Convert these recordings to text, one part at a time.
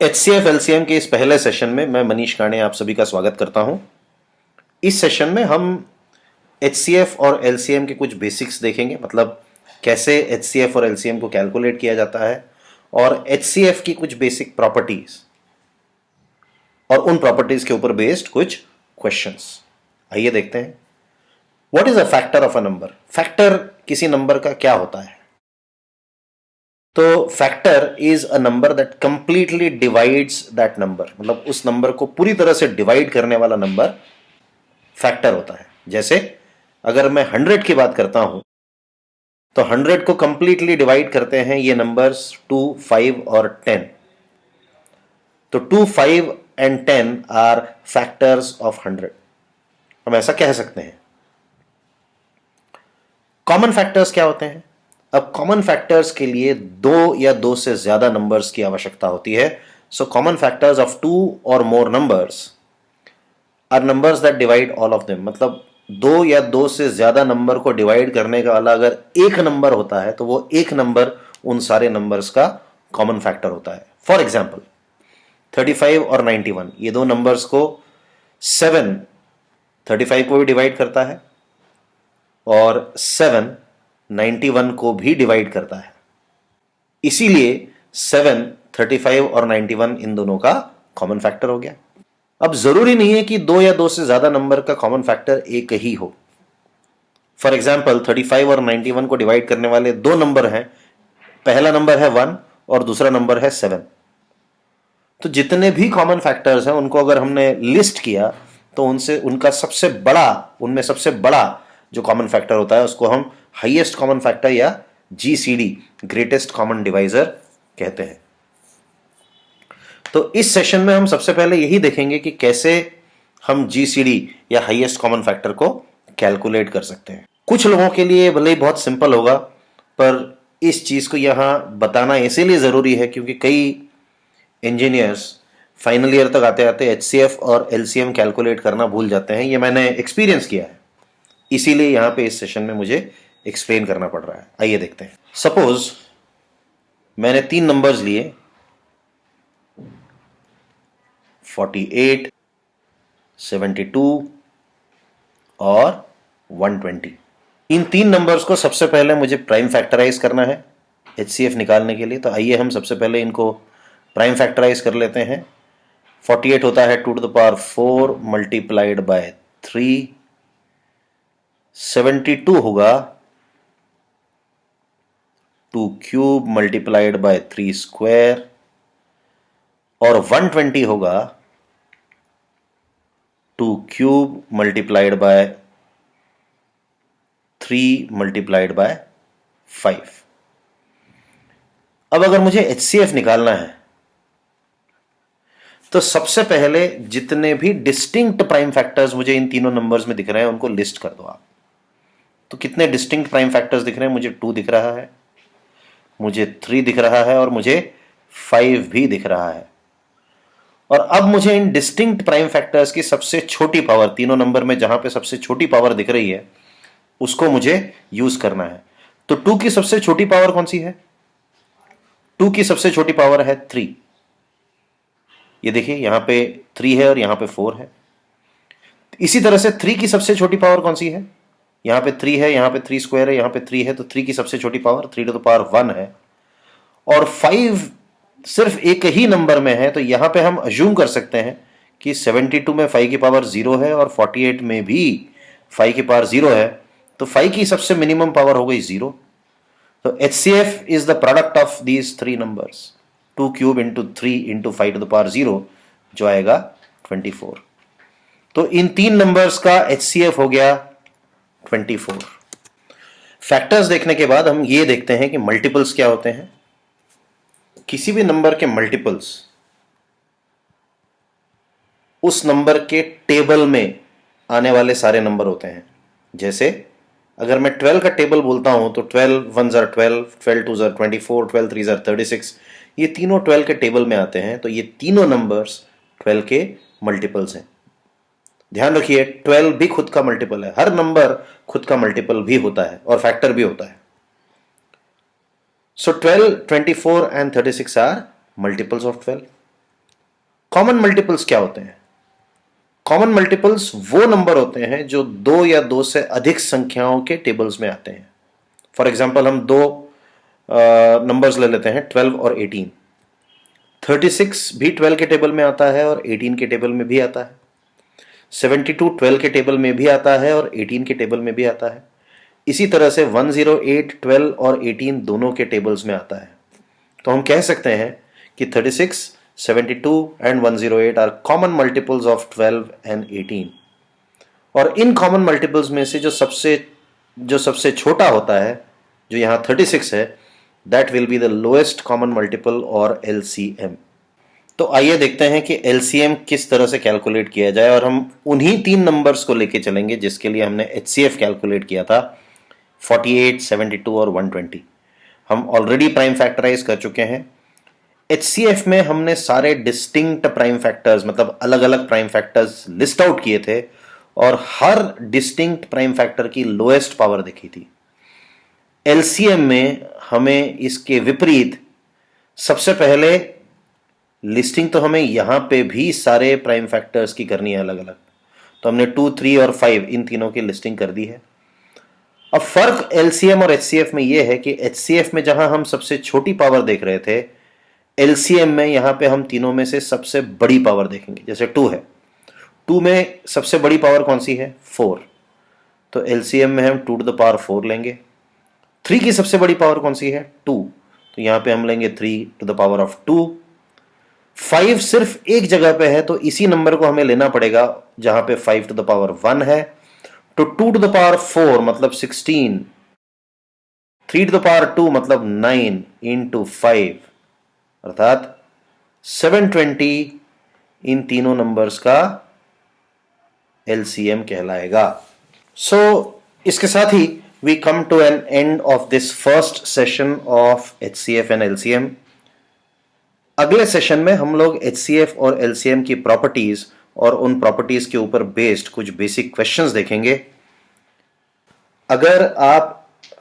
HCF LCM के इस पहले सेशन में मैं मनीष काणे आप सभी का स्वागत करता हूं। इस सेशन में हम HCF और LCM के कुछ बेसिक्स देखेंगे, मतलब कैसे HCF और LCM को कैलकुलेट किया जाता है और HCF की कुछ बेसिक प्रॉपर्टीज और उन प्रॉपर्टीज के ऊपर बेस्ड कुछ क्वेश्चंस। आइए देखते हैं। What is a factor of a number? Factor किसी नंबर का क्या होता है? तो factor is a number that completely divides that number, मतलब उस नंबर को पूरी तरह से डिवाइड करने वाला नंबर फैक्टर होता है। जैसे अगर मैं 100 की बात करता हूं तो 100 को कंप्लीटली डिवाइड करते हैं ये नंबर्स 2, 5 और 10। तो 2, 5 एंड 10 आर फैक्टर्स ऑफ 100। हम ऐसा कह सकते हैं। कॉमन फैक्टर्स क्या होते हैं? अब कॉमन फैक्टर्स के लिए दो या दो से ज्यादा नंबर्स की आवश्यकता होती है। सो कॉमन फैक्टर्स ऑफ 2 और more numbers are numbers that divide all of them. मतलब दो या दो से ज्यादा नंबर को डिवाइड करने का वाला अगर एक नंबर होता है तो वो एक नंबर उन सारे नंबर्स का कॉमन फैक्टर होता है। फॉर एग्जाम्पल 35 और 91, ये दो नंबर्स को 7 35 को भी डिवाइड करता है और 7 91 को भी डिवाइड करता है। इसीलिए 7, 35 और 91 इन दोनों का कॉमन फैक्टर हो गया। अब जरूरी नहीं है कि दो या दो से ज्यादा नंबर का कॉमन फैक्टर एक ही हो। फॉर एग्जाम्पल 35 और 91 को डिवाइड करने वाले दो नंबर हैं। पहला नंबर है 1 और दूसरा नंबर है 7। तो जितने भी कॉमन फैक्टर्स हैं उनको अगर हमने लिस्ट किया तो उनमें सबसे बड़ा जो कॉमन फैक्टर होता है उसको हम हाईएस्ट कॉमन फैक्टर या GCD, ग्रेटेस्ट कॉमन डिवाइजर कहते हैं। तो इस सेशन में हम सबसे पहले यही देखेंगे कि कैसे हम GCD या हाईएस्ट कॉमन फैक्टर को कैलकुलेट कर सकते हैं। कुछ लोगों के लिए भले ही बहुत सिंपल होगा, पर इस चीज को यहां बताना इसीलिए जरूरी है क्योंकि कई इंजीनियर्स फाइनल ईयर तक आते आते HCF और LCM कैलकुलेट करना भूल जाते हैं। ये मैंने एक्सपीरियंस किया है, इसीलिए यहां पे इस सेशन में मुझे एक्सप्लेन करना पड़ रहा है। आइए देखते हैं। सपोज मैंने तीन नंबर्स लिए 48, 72 और 120। इन तीन नंबर्स को सबसे पहले मुझे प्राइम फैक्टराइज करना है HCF निकालने के लिए। तो आइए हम सबसे पहले इनको प्राइम फैक्टराइज कर लेते हैं। 48 होता है 2 to the power 4 multiplied by 3। 72 होगा 2 क्यूब मल्टीप्लाइड बाय 3 स्क्वायर और 120 होगा 2 cube multiplied by 3 multiplied by 5। अब अगर मुझे HCF निकालना है तो सबसे पहले जितने भी डिस्टिंक्ट प्राइम फैक्टर्स मुझे इन तीनों नंबर्स में दिख रहे हैं उनको लिस्ट कर दो आप। तो कितने डिस्टिंक्ट प्राइम फैक्टर्स दिख रहे हैं? मुझे 2 दिख रहा है, मुझे 3 दिख रहा है और मुझे 5 भी दिख रहा है। और अब मुझे इन डिस्टिंक्ट प्राइम फैक्टर्स की सबसे छोटी पावर, तीनों नंबर में जहां पे सबसे छोटी पावर दिख रही है उसको मुझे यूज करना है। तो 2 की सबसे छोटी पावर कौन सी है? 2 की सबसे छोटी पावर है 3। ये देखिए यहां पे 3 है और यहां पे 4 है। इसी तरह से 3 की सबसे छोटी पावर कौन सी है? यहां पे 3 है, यहां पे 3 स्क्वायर है, यहां पे 3 है, तो 3 की सबसे छोटी पावर 3 to the power 1 है। और 5 सिर्फ एक ही नंबर में है, तो यहां पे हम अज्यूम कर सकते हैं कि 72 में 5 की पावर 0 है और 48 में भी 5 की पावर 0 है, तो 5 की सबसे मिनिमम पावर हो गई 0। तो HCF is the product of these three numbers, 2 cube into 3 into 5 to the power 0, जो आएगा 24। तो इन तीन नंबर्स का HCF हो गया 24। फैक्टर्स देखने के बाद हम ये देखते हैं कि मल्टीपल्स क्या होते हैं। किसी भी नंबर के मल्टीपल्स उस नंबर के टेबल में आने वाले सारे नंबर होते हैं। जैसे अगर मैं 12 का टेबल बोलता हूं तो 12 1 ज़र 12, 12 2 ज़र 24, 12 3 ज़र 36, ये तीनों 12 के टेबल में आते हैं। तो ये तीनों नंबर्स 12 के मल्टीपल्स हैं। ध्यान रखिए 12 भी खुद का मल्टीपल है, हर नंबर खुद का मल्टीपल भी होता है और फैक्टर भी होता है। So 12, 24 and 36 are multiples of 12। Common multiples क्या होते हैं? कॉमन मल्टीपल्स वो नंबर होते हैं जो 2 या 2 से अधिक संख्याओं के टेबल्स में आते हैं। फॉर एग्जाम्पल हम दो नंबर्स ले लेते हैं, 12 और 18। 36 भी 12 के टेबल में आता है और 18 के टेबल में भी आता है। 72 12 के टेबल में भी आता है और 18 के टेबल में भी आता है। इसी तरह से 108 12 और 18 दोनों के टेबल्स में आता है। तो हम कह सकते हैं कि 36, 72 and 108 are common multiples of 12 and 18। और इन कॉमन मल्टीपल्स में से जो सबसे छोटा होता है, जो यहाँ 36 है, that will be the lowest common multiple और LCM। तो आइए देखते हैं कि LCM किस तरह से कैलकुलेट किया जाए, और हम उन्हीं 3 नंबर्स को लेके चलेंगे जिसके लिए हमने HCF कैलकुलेट किया था, 48, 72 और 120। हम ऑलरेडी प्राइम फैक्टराइज कर चुके हैं। HCF में हमने सारे डिस्टिंक्ट प्राइम फैक्टर्स, मतलब अलग अलग प्राइम फैक्टर्स लिस्ट आउट किए थे और हर डिस्टिंक्ट प्राइम फैक्टर की लोएस्ट पावर देखी थी। LCM में हमें इसके विपरीत सबसे पहले लिस्टिंग तो हमें यहां पे भी सारे प्राइम फैक्टर्स की करनी है अलग अलग। तो हमने 2, 3 और 5 इन तीनों की लिस्टिंग कर दी है। अब फर्क LCM और HCF में यह है कि HCF में जहां हम सबसे छोटी पावर देख रहे थे, LCM में यहां पे हम तीनों में से सबसे बड़ी पावर देखेंगे। जैसे 2 है, 2 में सबसे बड़ी पावर कौन सी है? 4। तो LCM में हम 2 to the power 4 लेंगे। 3 की सबसे बड़ी पावर कौन सी है? 2। तो यहां पे हम लेंगे 3 to the power of 2। 5 सिर्फ एक जगह पे है, तो इसी नंबर को हमें लेना पड़ेगा जहां पे 5 to the power 1 है। तो 2 to the power 4 मतलब 16, 3 to the power 2 मतलब 9 into 5 अर्थात 720 इन तीनों नंबर्स का LCM कहलाएगा। सो इसके साथ ही we come to an end of this first session of HCF and LCM। अगले सेशन में हम लोग HCF और LCM की प्रॉपर्टीज और उन प्रॉपर्टीज के ऊपर बेस्ड कुछ बेसिक क्वेश्चंस देखेंगे। अगर आप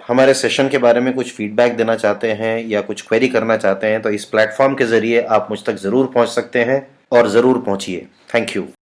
हमारे सेशन के बारे में कुछ फीडबैक देना चाहते हैं या कुछ क्वेरी करना चाहते हैं तो इस प्लेटफॉर्म के जरिए आप मुझ तक जरूर पहुंच सकते हैं, और जरूर पहुंचिए। Thank you.